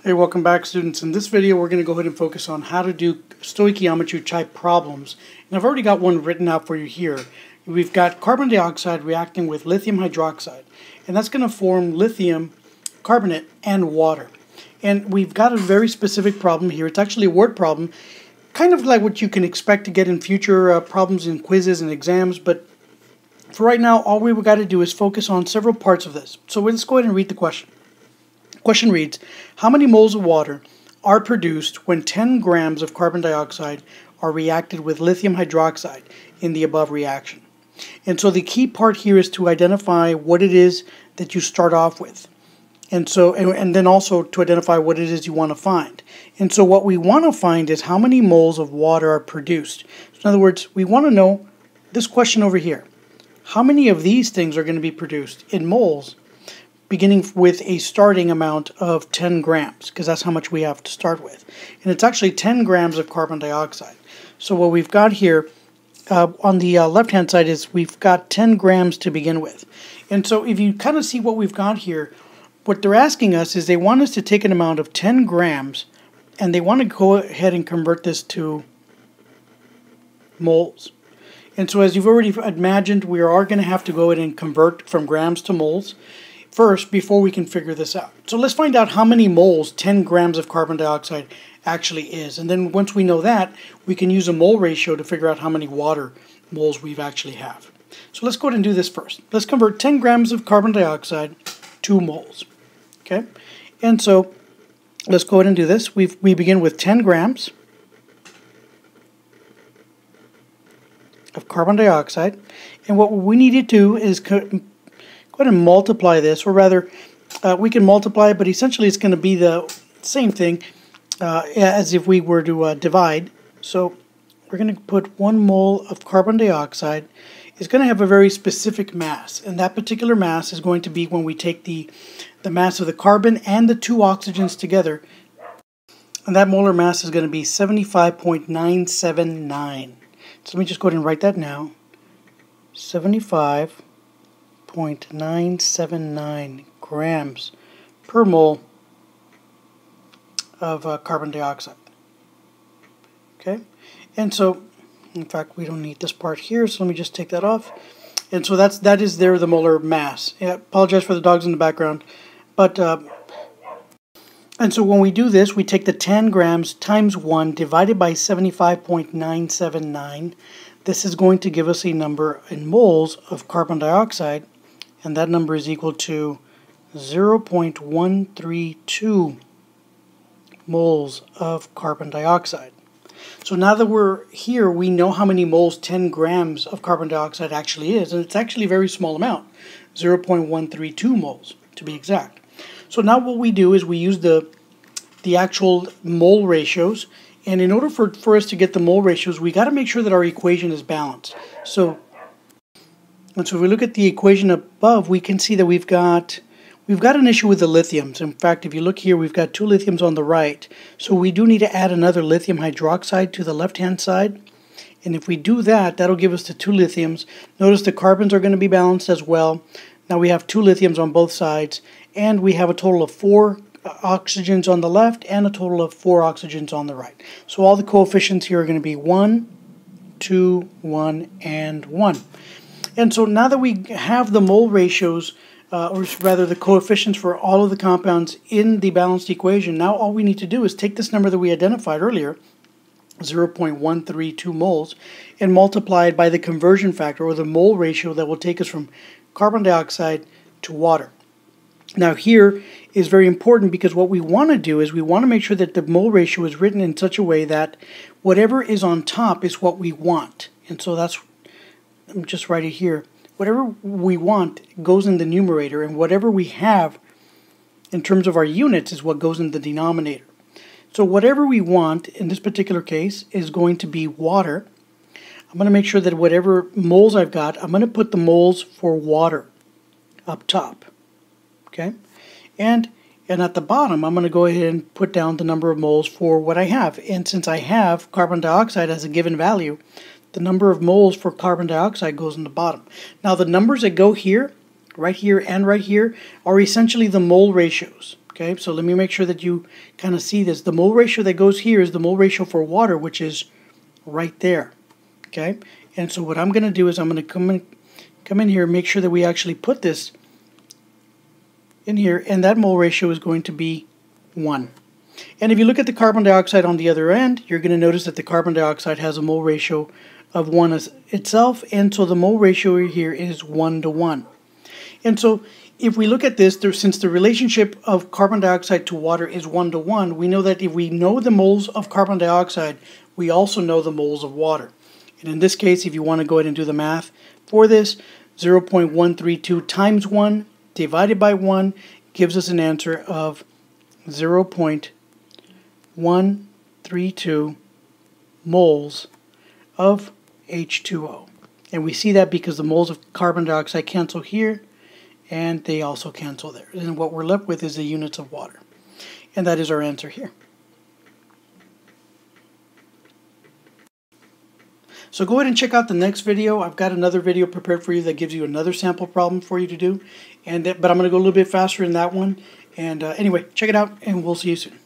Hey, welcome back, students. In this video, we're going to go ahead and focus on how to do stoichiometry type problems. And I've already got one written out for you here. We've got carbon dioxide reacting with lithium hydroxide, and that's going to form lithium carbonate and water. And we've got a very specific problem here. It's actually a word problem, kind of like what you can expect to get in future problems in quizzes and exams. But for right now, all we've got to do is focus on several parts of this. So let's go ahead and read the question. Question reads, how many moles of water are produced when 10 grams of carbon dioxide are reacted with lithium hydroxide in the above reaction? And so the key part here is to identify what it is that you start off with. And then also to identify what it is you want to find. And so what we want to find is how many moles of water are produced. So in other words, we want to know this question over here. How many of these things are going to be produced in moles, beginning with a starting amount of 10 grams, because that's how much we have to start with. And it's actually 10 grams of carbon dioxide. So what we've got here on the left-hand side is we've got 10 grams to begin with. And so if you kind of see what we've got here, what they're asking us is they want us to take an amount of 10 grams, and they want to go ahead and convert this to moles. And so as you've already imagined, we are going to have to go ahead and convert from grams to moles first before we can figure this out. So let's find out how many moles 10 grams of carbon dioxide actually is. And then once we know that, we can use a mole ratio to figure out how many water moles we've actually have. So let's go ahead and do this first. Let's convert 10 grams of carbon dioxide to moles. Okay? And so let's go ahead and do this. We begin with 10 grams of carbon dioxide. And what we need to do is go ahead and multiply this, or rather, we can multiply it, but essentially it's going to be the same thing as if we were to divide. So we're going to put 1 mole of carbon dioxide. It's going to have a very specific mass, and that particular mass is going to be when we take the mass of the carbon and the 2 oxygens together, and that molar mass is going to be 75.979. So let me just go ahead and write that now. 75.979 grams per mole of carbon dioxide. Okay, and so in fact we don't need this part here, so let me just take that off. And so that is the molar mass. Yeah, apologize for the dogs in the background, but and so when we do this, we take the 10 grams times 1 divided by 75.979. This is going to give us a number in moles of carbon dioxide, and that number is equal to 0.132 moles of carbon dioxide. So now that we're here, we know how many moles 10 grams of carbon dioxide actually is, and it's actually a very small amount, 0.132 moles to be exact. So now what we do is we use the actual mole ratios, and in order for us to get the mole ratios, we got to make sure that our equation is balanced. So if we look at the equation above, we can see that we've got an issue with the lithiums. In fact, if you look here, we've got 2 lithiums on the right. So we do need to add another lithium hydroxide to the left-hand side. And if we do that, that'll give us the 2 lithiums. Notice the carbons are going to be balanced as well. Now we have 2 lithiums on both sides, and we have a total of 4 oxygens on the left and a total of 4 oxygens on the right. So all the coefficients here are going to be 1, 2, 1, and 1. And so now that we have the mole ratios, or rather the coefficients for all of the compounds in the balanced equation, now all we need to do is take this number that we identified earlier, 0.132 moles, and multiply it by the conversion factor, or the mole ratio that will take us from carbon dioxide to water. Now here is very important, because what we want to do is we want to make sure that the mole ratio is written in such a way that whatever is on top is what we want. And so that's, I'm just write it here. Whatever we want goes in the numerator, and whatever we have in terms of our units is what goes in the denominator. So whatever we want in this particular case is going to be water. I'm going to make sure that whatever moles I've got, I'm going to put the moles for water up top. Okay? And at the bottom, I'm going to go ahead and put down the number of moles for what I have. And since I have carbon dioxide as a given value, the number of moles for carbon dioxide goes in the bottom. Now the numbers that go here, right here, and right here, are essentially the mole ratios. Okay, so let me make sure that you kind of see this. The mole ratio that goes here is the mole ratio for water, which is right there. Okay, and so what I'm going to do is I'm going to come in here and make sure that we actually put this in here, and that mole ratio is going to be 1. And if you look at the carbon dioxide on the other end, you're going to notice that the carbon dioxide has a mole ratio of 1 as itself, and so the mole ratio here is 1 to 1. And so if we look at this, since the relationship of carbon dioxide to water is 1 to 1, we know that if we know the moles of carbon dioxide, we also know the moles of water. And in this case, if you want to go ahead and do the math for this, 0.132 times 1 divided by 1 gives us an answer of 0.132 moles of H2O. And we see that because the moles of carbon dioxide cancel here, and they also cancel there. And what we're left with is the units of water. And that is our answer here. So go ahead and check out the next video. I've got another video prepared for you that gives you another sample problem for you to do. But I'm going to go a little bit faster in that one. And anyway, check it out, and we'll see you soon.